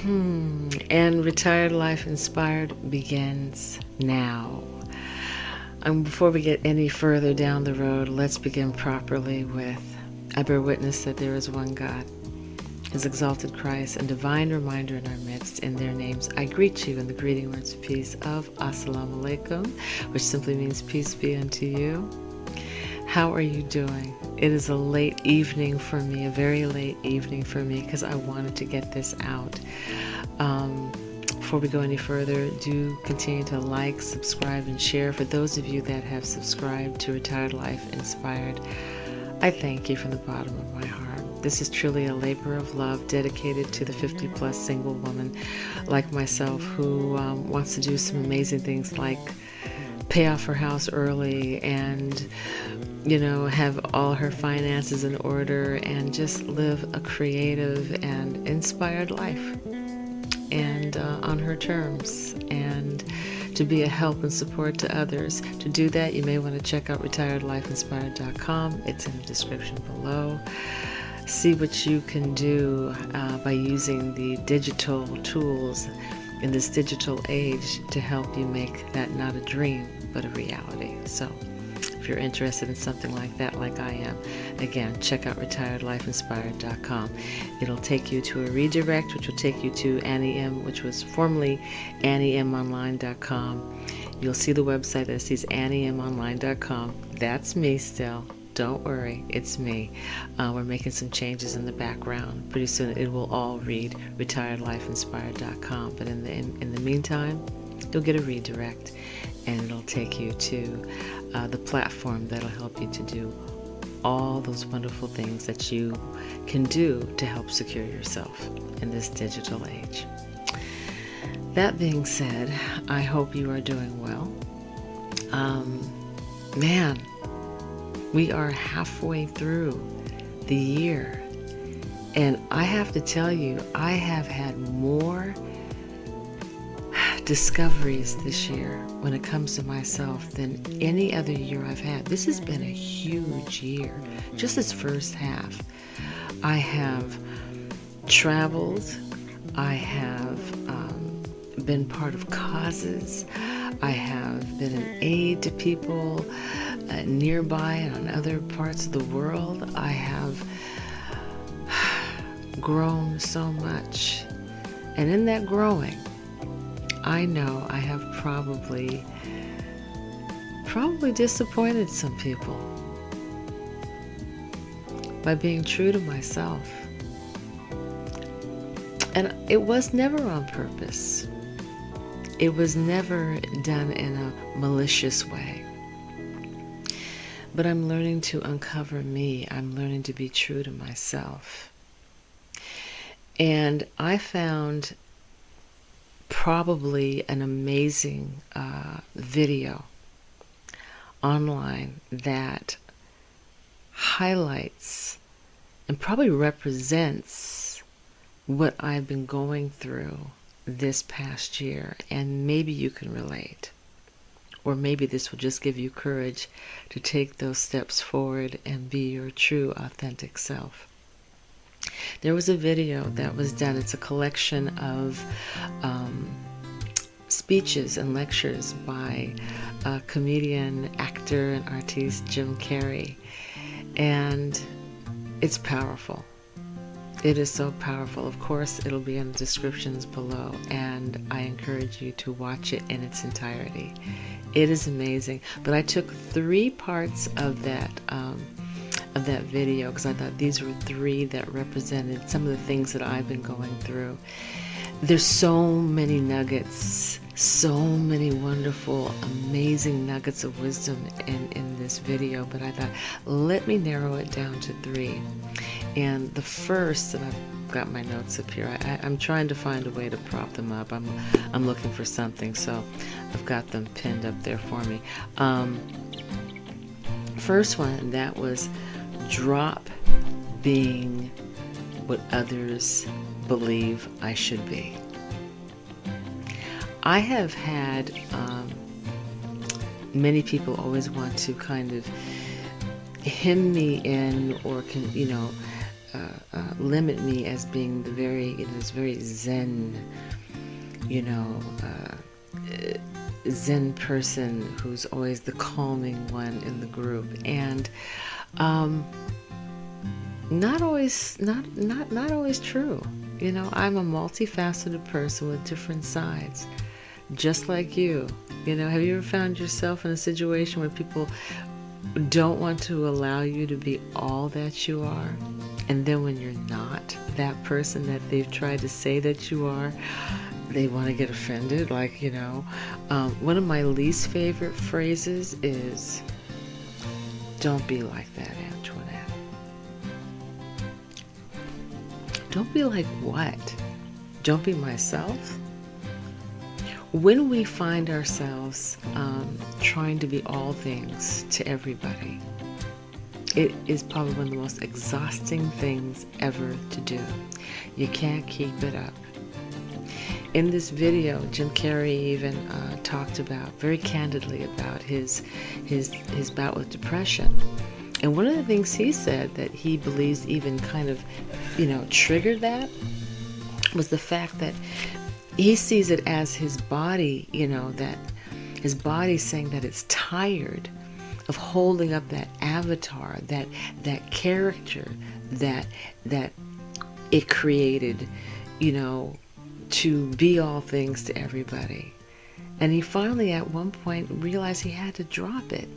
And Retired Life Inspired begins now. Before we get any further down the road, let's begin properly with, I bear witness that there is one God, His exalted Christ, and divine reminder in our midst. In their names, I greet you in the greeting words of peace of Assalamu Alaikum, which simply means peace be unto you. How are you doing? It is a late evening for me, a very late evening for me, because I wanted to get this out. Before we go any further, do continue to like, subscribe, and share. For those of you that have subscribed to Retired Life Inspired, I thank you from the bottom of my heart. This is truly a labor of love dedicated to the 50-plus single woman like myself who wants to do some amazing things like pay off her house early and, have all her finances in order and just live a creative and inspired life and on her terms, and to be a help and support to others. To do that, you may want to check out retiredlifeinspired.com. It's in the description below. See what you can do by using the digital tools in this digital age to help you make that not a dream, but a reality. So if you're interested in something like that, like I am, again, check out retiredlifeinspired.com. It'll take you to a redirect, which will take you to Annie M, which was formerly AnnieMOnline.com. You'll see the website that says AnnieMOnline.com. That's me still. Don't worry, it's me. We're making some changes in the background. Pretty soon it will all read retiredlifeinspired.com. But in the meantime, you'll get a redirect, and it'll take you to the platform that'll help you to do all those wonderful things that you can do to help secure yourself in this digital age. That being said, I hope you are doing well. We are halfway through the year, and I have to tell you, I have had more discoveries this year when it comes to myself than any other year I've had. This has been a huge year, just this first half. I have traveled, I have been part of causes, I have been an aid to people nearby and on other parts of the world. I have grown so much, and in that growing, I know I have probably disappointed some people by being true to myself. And it was never on purpose. It was never done in a malicious way. But I'm learning to uncover me. I'm learning to be true to myself. And I found probably an amazing video online that highlights and probably represents what I've been going through this past year, and maybe you can relate, or maybe this will just give you courage to take those steps forward and be your true authentic self. There was a video that was done. It's a collection of speeches and lectures by comedian, actor, and artiste Jim Carey. And it's powerful. It is so powerful. Of course, it'll be in the descriptions below, and I encourage you to watch it in its entirety. It is amazing. But I took 3 parts of that video because I thought these were 3 that represented some of the things that I've been going through. There's so many nuggets, so many wonderful, amazing nuggets of wisdom in this video, but I thought, let me narrow it down to 3. And the first, and I've got my notes up here, I'm trying to find a way to prop them up. I'm looking for something, so I've got them pinned up there for me. First one, that was drop being what others believe I should be. I have had many people always want to kind of hem me in, or limit me as being this very Zen, Zen person who's always the calming one in the group, and not always true. I'm a multifaceted person with different sides, just like you. Have you ever found yourself in a situation where people don't want to allow you to be all that you are, and then when you're not that person that they've tried to say that you are, they want to get offended? One of my least favorite phrases is, "Don't be like that, Antoinette." Don't be like what? Don't be myself? When we find ourselves trying to be all things to everybody, it is probably one of the most exhausting things ever to do. You can't keep it up. In this video, Jim Carey even talked about, very candidly, about his bout with depression. And one of the things he said that he believes even kind of, triggered that was the fact that he sees it as his body, that his body saying that it's tired of holding up that avatar, that character that it created, to be all things to everybody. And he finally at one point realized he had to drop it.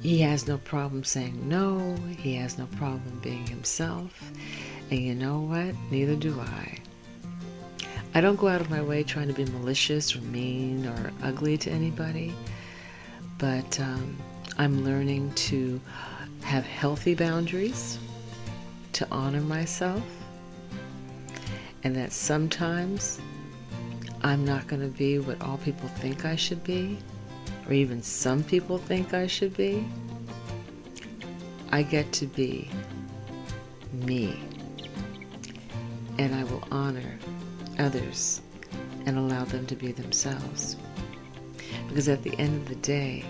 He has no problem saying no. He has no problem being himself. And you know what? Neither do I. I don't go out of my way trying to be malicious or mean or ugly to anybody, but I'm learning to have healthy boundaries, to honor myself, and that sometimes I'm not going to be what all people think I should be, or even some people think I should be. I get to be me, and I will honor others and allow them to be themselves. Because at the end of the day,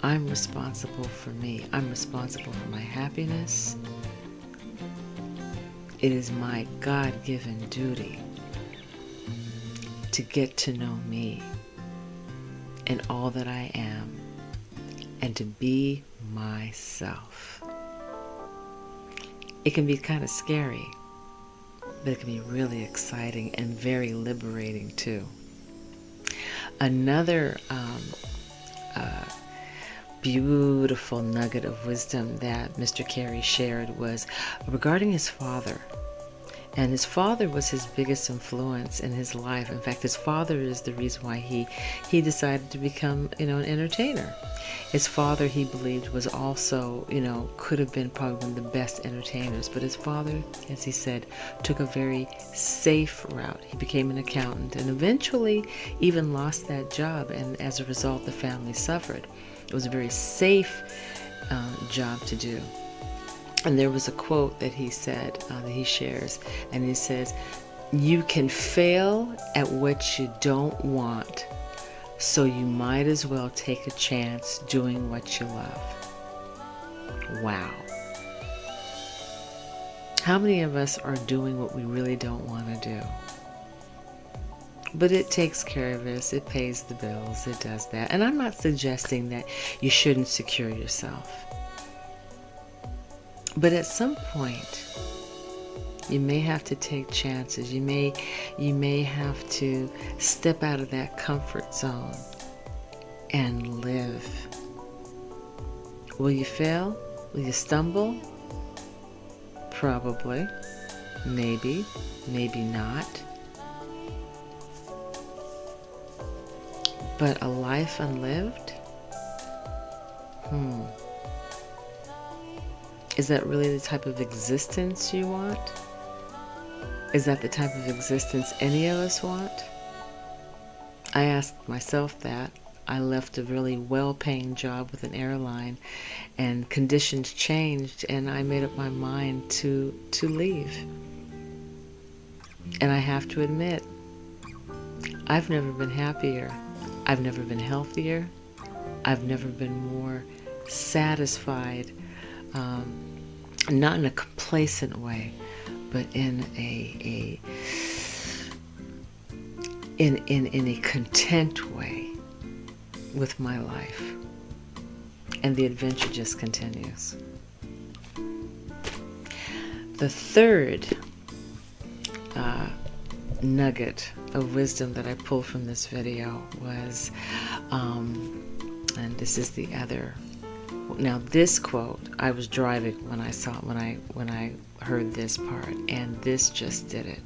I'm responsible for me. I'm responsible for my happiness. It is my God-given duty to get to know me and all that I am, and to be myself. It can be kind of scary, but it can be really exciting and very liberating too. Another beautiful nugget of wisdom that Mr. Carey shared was regarding his father. And his father was his biggest influence in his life. In fact, his father is the reason why he decided to become, an entertainer. His father, he believed, was also, could have been probably one of the best entertainers. But his father, as he said, took a very safe route. He became an accountant and eventually even lost that job. And as a result, the family suffered. It was a very safe job to do. And there was a quote that he said, that he shares, and he says, "You can fail at what you don't want, so you might as well take a chance doing what you love." Wow. How many of us are doing what we really don't want to do? But it takes care of us, it pays the bills, it does that. And I'm not suggesting that you shouldn't secure yourself. But at some point, you may have to take chances. You may have to step out of that comfort zone and live. Will you fail? Will you stumble? Probably. Maybe. Maybe not. But a life unlived? Is that really the type of existence you want? Is that the type of existence any of us want? I asked myself that. I left a really well-paying job with an airline, and conditions changed, and I made up my mind to leave. And I have to admit, I've never been happier. I've never been healthier. I've never been more satisfied not in a complacent way, but in a content way with my life. And the adventure just continues. The third nugget of wisdom that I pulled from this video was, and this is the other. Now this quote, I was driving when I heard this part, and this just did it.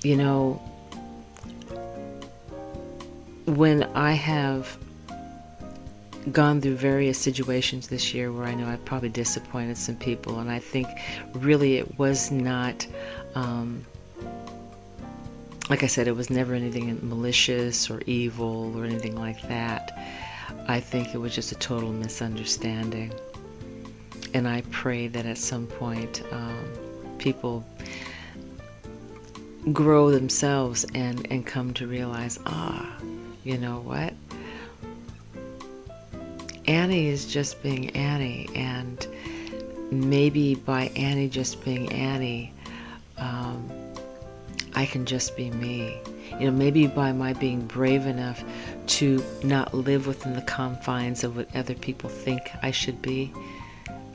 You know, when I have gone through various situations this year where I know I've probably disappointed some people, and I think really it was not, like I said, it was never anything malicious or evil or anything like that. I think it was just a total misunderstanding. And I pray that at some point people grow themselves and come to realize, you know what? Annie is just being Annie, and maybe by Annie just being Annie, I can just be me. You know, maybe by my being brave enough to not live within the confines of what other people think I should be,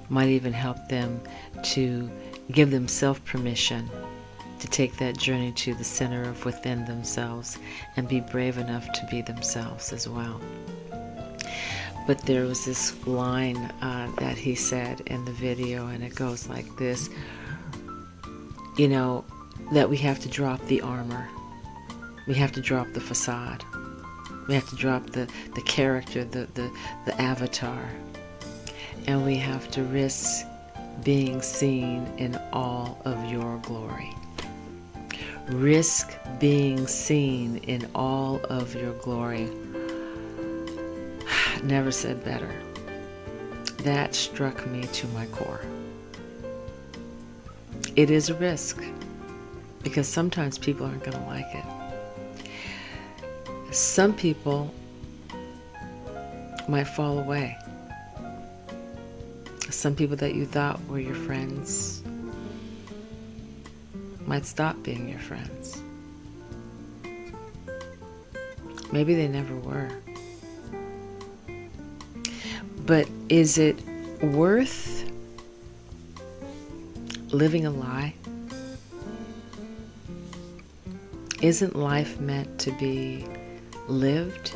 might even help them to give themselves permission to take that journey to the center of within themselves and be brave enough to be themselves as well. But there was this line that he said in the video, and it goes like this, you know, that we have to drop the armor. We have to drop the facade. We have to drop the character, the avatar. And we have to risk being seen in all of your glory. Risk being seen in all of your glory. Never said better. That struck me to my core. It is a risk, because sometimes people aren't going to like it. Some people might fall away. Some people that you thought were your friends might stop being your friends. Maybe they never were. But is it worth living a lie? Isn't life meant to be lived?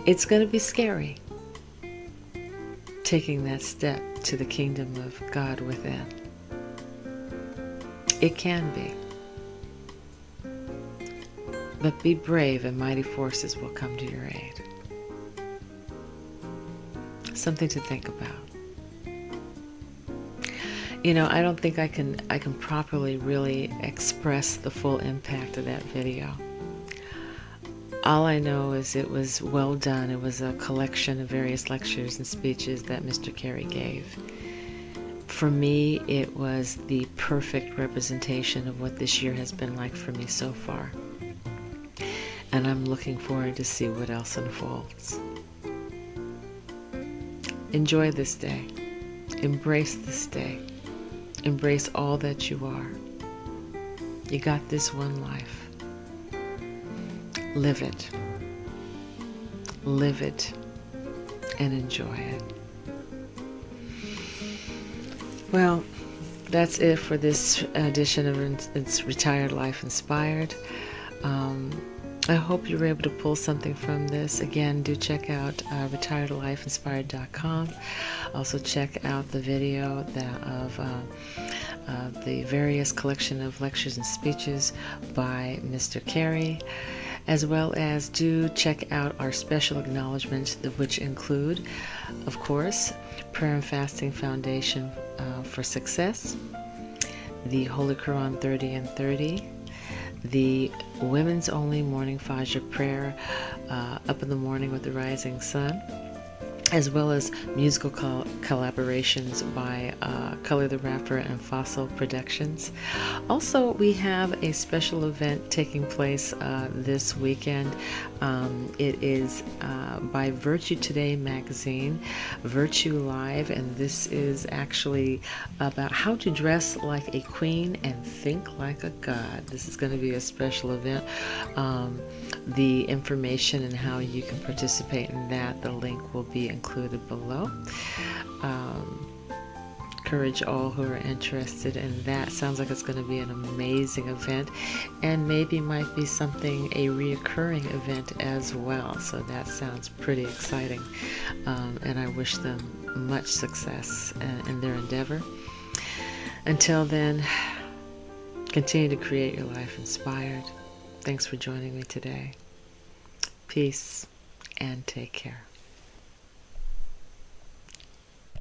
It's going to be scary taking that step to the kingdom of God within. It can be. But be brave, and mighty forces will come to your aid. Something to think about. You know, I don't think I can properly really express the full impact of that video. All I know is it was well done. It was a collection of various lectures and speeches that Mr. Carey gave. For me, it was the perfect representation of what this year has been like for me so far. And I'm looking forward to see what else unfolds. Enjoy this day. Embrace this day. Embrace all that you are. You got this one life. Live it. Live it and enjoy it. Well, that's it for this edition of It's Retired Life Inspired. I hope you were able to pull something from this. Again, do check out retiredlifeinspired.com. Also check out the video of the various collection of lectures and speeches by Mr. Carey, as well as do check out our special acknowledgments, which include, of course, Prayer and Fasting Foundation for Success, the Holy Quran 30 and 30, the Women's Only Morning Fajr Prayer up in the morning with the rising sun, as well as musical collaborations by Color the Rapper and Fossil Productions. Also, we have a special event taking place this weekend. It is by Virtue Today magazine, Virtue Live, and this is actually about how to dress like a queen and think like a god. This is going to be a special event. The information and how you can participate in that, the link will be included below. Encourage all who are interested in that. Sounds like it's going to be an amazing event, and maybe might be something, a reoccurring event as well. So that sounds pretty exciting, and I wish them much success in their endeavor. Until then, continue to create your life inspired. Thanks for joining me today. Peace and take care.